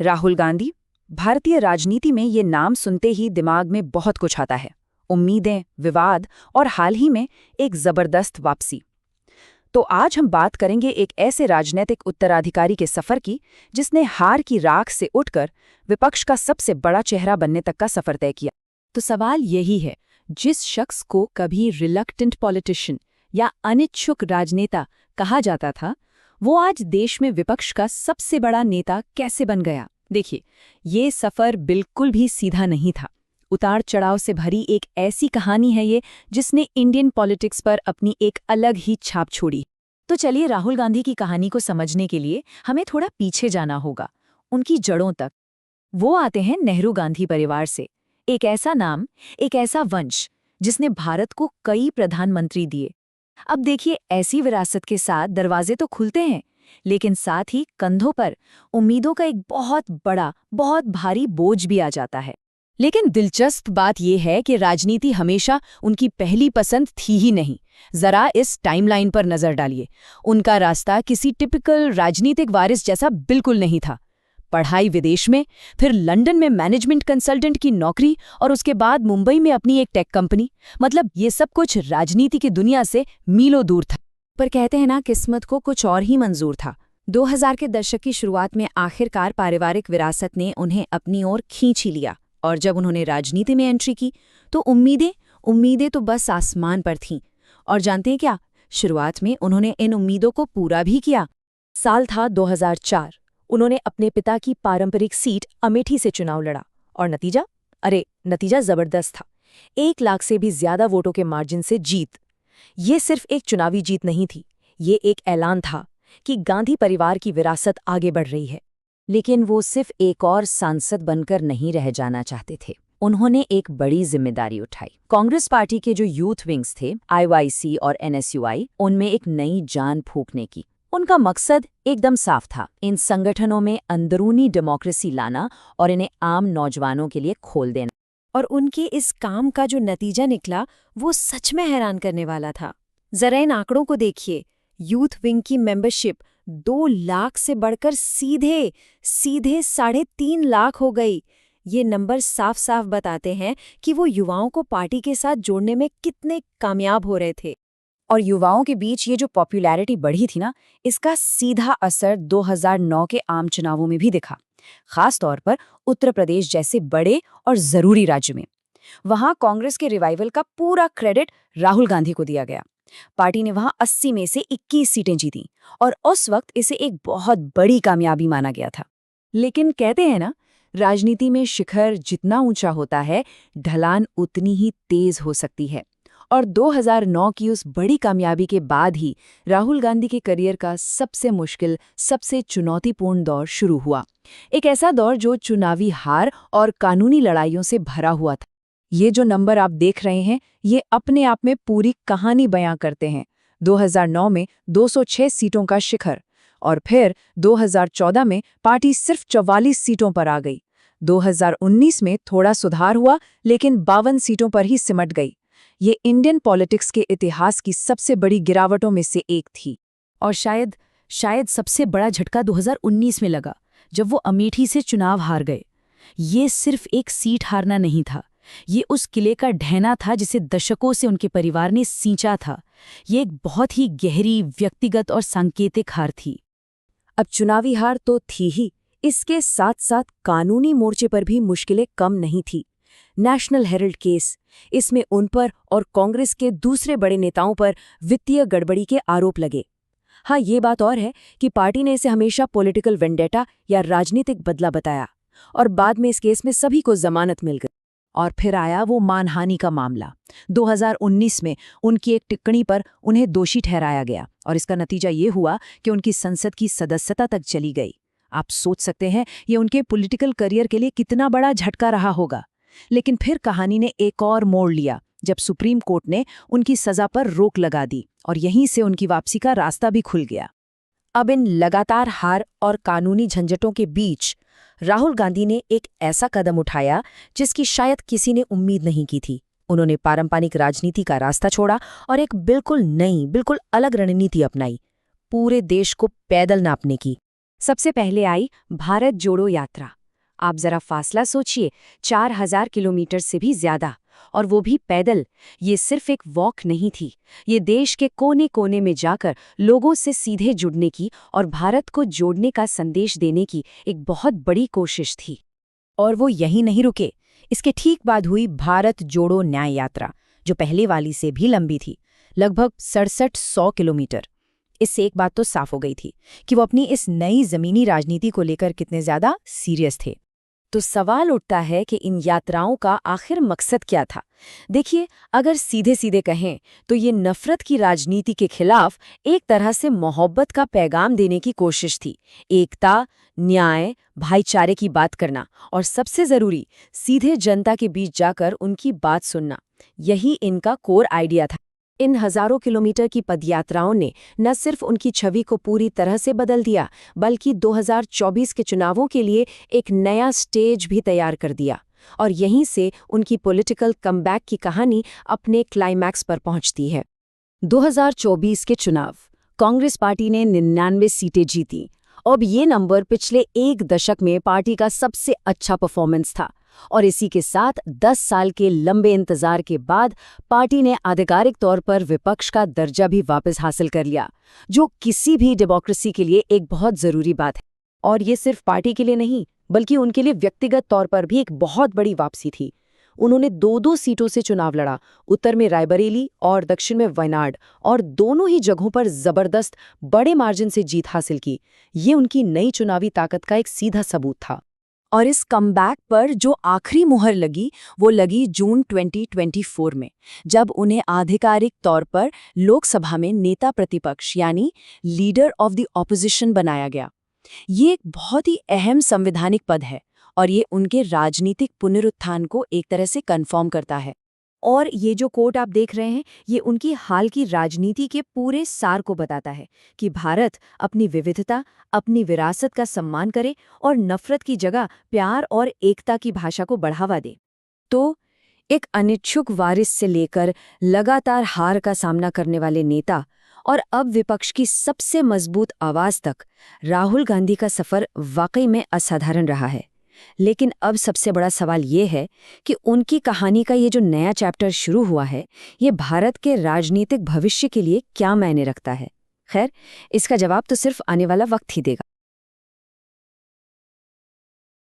राहुल गांधी। भारतीय राजनीति में ये नाम सुनते ही दिमाग में बहुत कुछ आता है। उम्मीदें, विवाद और हाल ही में एक जबरदस्त वापसी। तो आज हम बात करेंगे एक ऐसे राजनीतिक उत्तराधिकारी के सफर की जिसने हार की राख से उठकर विपक्ष का सबसे बड़ा चेहरा बनने तक का सफर तय किया। तो सवाल यही है, जिस शख्स को कभी रिलक्टेंट पॉलिटिशियन या अनिच्छुक राजनेता कहा जाता था, वो आज देश में विपक्ष का सबसे बड़ा नेता कैसे बन गया। देखिए, ये सफर बिल्कुल भी सीधा नहीं था। उतार चढ़ाव से भरी एक ऐसी कहानी है ये, जिसने इंडियन पॉलिटिक्स पर अपनी एक अलग ही छाप छोड़ी। तो चलिए, राहुल गांधी की कहानी को समझने के लिए हमें थोड़ा पीछे जाना होगा, उनकी जड़ों तक। वो आते हैं नेहरू गांधी परिवार से। एक ऐसा नाम, एक ऐसा वंश जिसने भारत को कई प्रधानमंत्री दिए। अब देखिए, ऐसी विरासत के साथ दरवाजे तो खुलते हैं, लेकिन साथ ही कंधों पर उम्मीदों का एक बहुत बड़ा, बहुत भारी बोझ भी आ जाता है। लेकिन दिलचस्प बात यह है कि राजनीति हमेशा उनकी पहली पसंद थी ही नहीं। जरा इस टाइमलाइन पर नजर डालिए। उनका रास्ता किसी टिपिकल राजनीतिक वारिस जैसा बिल्कुल नहीं था। पढ़ाई विदेश में, फिर लंदन में मैनेजमेंट कंसल्टेंट की नौकरी और उसके बाद मुंबई में अपनी एक टेक कंपनी। मतलब ये सब कुछ राजनीति की दुनिया से मीलों दूर था। पर कहते हैं ना, किस्मत को कुछ और ही मंजूर था। 2000 के दशक की शुरुआत में आखिरकार पारिवारिक विरासत ने उन्हें अपनी ओर खींच ही लिया। और जब उन्होंने राजनीति में एंट्री की तो उम्मीदें तो बस आसमान पर थीं। और जानते हैं क्या, शुरुआत में उन्होंने इन उम्मीदों को पूरा भी किया। साल था 2004। उन्होंने अपने पिता की पारंपरिक सीट अमेठी से चुनाव लड़ा और नतीजा जबरदस्त था। 1 लाख से भी ज्यादा वोटों के मार्जिन से जीत। ये सिर्फ एक चुनावी जीत नहीं थी, ये एक ऐलान था कि गांधी परिवार की विरासत आगे बढ़ रही है। लेकिन वो सिर्फ एक और सांसद बनकर नहीं रह जाना चाहते थे। उन्होंने एक बड़ी जिम्मेदारी उठाई। कांग्रेस पार्टी के जो यूथ विंग्स थे, IYC और NSUI, उनमें एक नई जान फूंकने की। उनका मकसद एकदम साफ था, इन संगठनों में अंदरूनी डेमोक्रेसी लाना और इन्हें आम नौजवानों के लिए खोल देना। और उनके इस काम का जो नतीजा निकला, वो सच में हैरान करने वाला था। जरा इन आंकड़ों को देखिए। यूथ विंग की मेंबरशिप 2 लाख से बढ़कर सीधे 3.5 लाख हो गई। ये नंबर साफ साफ बताते हैं कि वो युवाओं को पार्टी के साथ जोड़ने में कितने कामयाब हो रहे थे। और युवाओं के बीच ये जो पॉपुलैरिटी बढ़ी थी ना, इसका सीधा असर 2009 के आम चुनावों में भी दिखा। खास तौर पर उत्तर प्रदेश जैसे बड़े और जरूरी राज्य में। वहां कांग्रेस के रिवाइवल का पूरा क्रेडिट राहुल गांधी को दिया गया। पार्टी ने वहां 80 में से 21 सीटें जीती और उस वक्त इसे एक बहुत बड़ी कामयाबी माना गया था। लेकिन कहते हैं ना, राजनीति में शिखर जितना ऊंचा होता है, ढलान उतनी ही तेज हो सकती है। और 2009 की उस बड़ी कामयाबी के बाद ही राहुल गांधी के करियर का सबसे मुश्किल, सबसे चुनौतीपूर्ण दौर शुरू हुआ। एक ऐसा दौर जो चुनावी हार और कानूनी लड़ाइयों से भरा हुआ था। ये जो नंबर आप देख रहे हैं, ये अपने आप में पूरी कहानी बयां करते हैं। 2009 में 206 सीटों का शिखर, और फिर 2014 में पार्टी सिर्फ 44 सीटों पर आ गई। 2019 में थोड़ा सुधार हुआ, लेकिन 52 सीटों पर ही सिमट गई। ये इंडियन पॉलिटिक्स के इतिहास की सबसे बड़ी गिरावटों में से एक थी। और शायद सबसे बड़ा झटका 2019 में लगा, जब वो अमेठी से चुनाव हार गए। ये सिर्फ एक सीट हारना नहीं था, ये उस किले का ढहना था जिसे दशकों से उनके परिवार ने सींचा था। ये एक बहुत ही गहरी, व्यक्तिगत और सांकेतिक हार थी। अब चुनावी हार तो थी ही, इसके साथ साथ कानूनी मोर्चे पर भी मुश्किलें कम नहीं थी। नेशनल हेराल्ड केस, इसमें उन पर और कांग्रेस के दूसरे बड़े नेताओं पर वित्तीय गड़बड़ी के आरोप लगे। हाँ, ये बात और है कि पार्टी ने इसे हमेशा पॉलिटिकल वेंडेटा या राजनीतिक बदला बताया, और बाद में इस केस में सभी को जमानत मिल गई। और फिर आया वो मानहानि का मामला। 2019 में उनकी एक टिप्पणी पर उन्हें दोषी ठहराया गया, और इसका नतीजा ये हुआ कि उनकी संसद की सदस्यता तक चली गई। आप सोच सकते हैं ये उनके पॉलिटिकल करियर के लिए कितना बड़ा झटका रहा होगा। लेकिन फिर कहानी ने एक और मोड़ लिया, जब सुप्रीम कोर्ट ने उनकी सजा पर रोक लगा दी, और यहीं से उनकी वापसी का रास्ता भी खुल गया। अब इन लगातार हार और कानूनी झंझटों के बीच राहुल गांधी ने एक ऐसा कदम उठाया जिसकी शायद किसी ने उम्मीद नहीं की थी। उन्होंने पारंपरिक राजनीति का रास्ता छोड़ा और एक बिल्कुल नई, बिल्कुल अलग रणनीति अपनाई, पूरे देश को पैदल नापने की। सबसे पहले आई भारत जोड़ो यात्रा। आप जरा फासला सोचिए, 4000 किलोमीटर से भी ज्यादा, और वो भी पैदल। ये सिर्फ एक वॉक नहीं थी, ये देश के कोने कोने में जाकर लोगों से सीधे जुड़ने की और भारत को जोड़ने का संदेश देने की एक बहुत बड़ी कोशिश थी। और वो यहीं नहीं रुके। इसके ठीक बाद हुई भारत जोड़ो न्याय यात्रा, जो पहले वाली से भी लंबी थी, लगभग 6700 किलोमीटर। इससे एक बात तो साफ हो गई थी कि वो अपनी इस नई जमीनी राजनीति को लेकर कितने ज्यादा सीरियस थे। तो सवाल उठता है कि इन यात्राओं का आखिर मकसद क्या था? देखिए, अगर सीधे सीधे कहें तो ये नफरत की राजनीति के खिलाफ एक तरह से मोहब्बत का पैगाम देने की कोशिश थी। एकता, न्याय, भाईचारे की बात करना, और सबसे जरूरी, सीधे जनता के बीच जाकर उनकी बात सुनना। यही इनका कोर आइडिया था। इन हजारों किलोमीटर की पदयात्राओं ने न सिर्फ उनकी छवि को पूरी तरह से बदल दिया, बल्कि 2024 के चुनावों के लिए एक नया स्टेज भी तैयार कर दिया। और यहीं से उनकी पॉलिटिकल कमबैक की कहानी अपने क्लाइमैक्स पर पहुंचती है। 2024 के चुनाव, कांग्रेस पार्टी ने 99 सीटें जीती। अब ये नंबर पिछले एक दशक में पार्टी का सबसे अच्छा परफॉर्मेंस था। और इसी के साथ 10 साल के लंबे इंतजार के बाद पार्टी ने आधिकारिक तौर पर विपक्ष का दर्जा भी वापस हासिल कर लिया, जो किसी भी डेमोक्रेसी के लिए एक बहुत जरूरी बात है। और ये सिर्फ पार्टी के लिए नहीं, बल्कि उनके लिए व्यक्तिगत तौर पर भी एक बहुत बड़ी वापसी थी। उन्होंने 2-2 सीटों से चुनाव लड़ा, उत्तर में रायबरेली और दक्षिण में वायनाड, और दोनों ही जगहों पर जबरदस्त बड़े मार्जिन से जीत हासिल की। ये उनकी नई चुनावी ताकत का एक सीधा सबूत था। और इस कमबैक पर जो आखिरी मुहर लगी, वो लगी जून 2024 में, जब उन्हें आधिकारिक तौर पर लोकसभा में नेता प्रतिपक्ष यानी लीडर ऑफ द ऑपोजिशन बनाया गया। ये एक बहुत ही अहम संवैधानिक पद है, और ये उनके राजनीतिक पुनरुत्थान को एक तरह से कन्फर्म करता है। और ये जो कोट आप देख रहे हैं, ये उनकी हाल की राजनीति के पूरे सार को बताता है कि भारत अपनी विविधता, अपनी विरासत का सम्मान करे और नफरत की जगह प्यार और एकता की भाषा को बढ़ावा दे। तो एक अनिच्छुक वारिस से लेकर लगातार हार का सामना करने वाले नेता और अब विपक्ष की सबसे मजबूत आवाज तक, राहुल गांधी का सफर वाकई में असाधारण रहा है। लेकिन अब सबसे बड़ा सवाल ये है कि उनकी कहानी का ये जो नया चैप्टर शुरू हुआ है, ये भारत के राजनीतिक भविष्य के लिए क्या मायने रखता है। खैर, इसका जवाब तो सिर्फ आने वाला वक्त ही देगा।